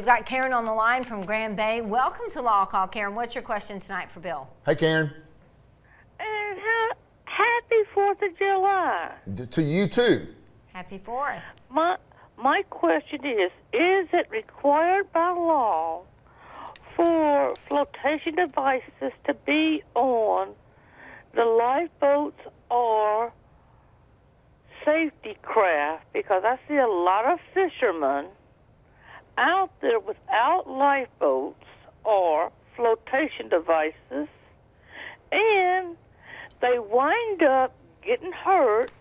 we've got Karen on the line from Grand Bay. Welcome to Law Call, Karen. What's your question tonight for Bill? Hey, Karen. And happy 4th of July. To you too. Happy 4th. My question is it required by law for flotation devices to be on the lifeboats or safety craft? Because I see a lot of fishermen out there without lifeboats or flotation devices, and they wind up getting hurt,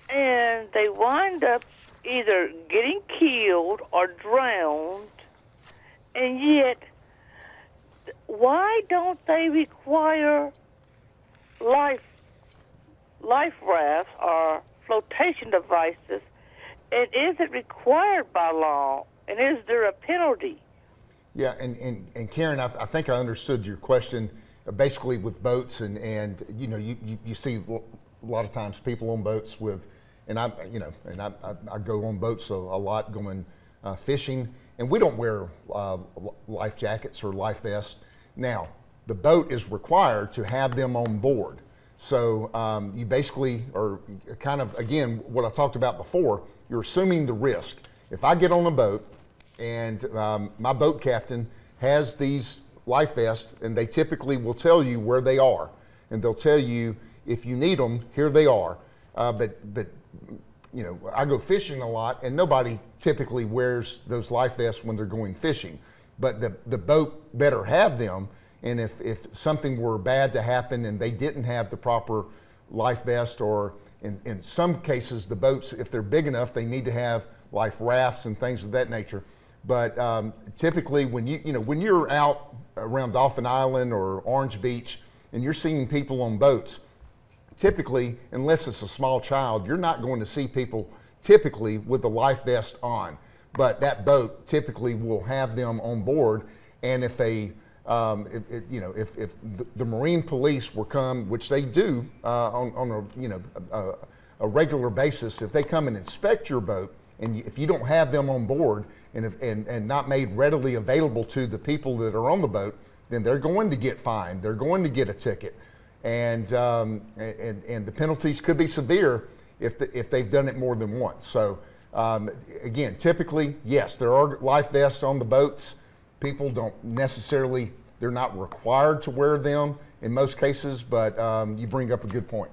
and they wind up either getting killed or drowned. And yet, why don't they require life rafts or flotation devices? And is it required by law? And is there a penalty? Yeah, and Karen, I think I understood your question. Basically, with boats, and you know, you see a lot of times people on boats with, and I go on boats a lot going fishing, and we don't wear life jackets or life vests. Now, the boat is required to have them on board. So you basically are kind of, again, what I talked about before, you're assuming the risk. If I get on a boat and my boat captain has these life vests, and they typically will tell you where they are, and they'll tell you if you need them, here they are. But you know, I go fishing a lot, and nobody typically wears those life vests when they're going fishing. But the boat better have them, and if something were bad to happen and they didn't have the proper life vest, or in some cases the boats, if they're big enough, they need to have life rafts and things of that nature. But typically when when you're out around Dolphin Island or Orange Beach and you're seeing people on boats, typically, unless it's a small child, you're not going to see people typically with a life vest on. But that boat typically will have them on board, and if they if the Marine Police were come, which they do on a regular basis, if they come and inspect your boat, and if you don't have them on board and not made readily available to the people that are on the boat, then they're going to get fined. They're going to get a ticket, and the penalties could be severe if they've done it more than once. So again, typically, yes, there are life vests on the boats. People don't necessarily, they're not required to wear them in most cases, but you bring up a good point.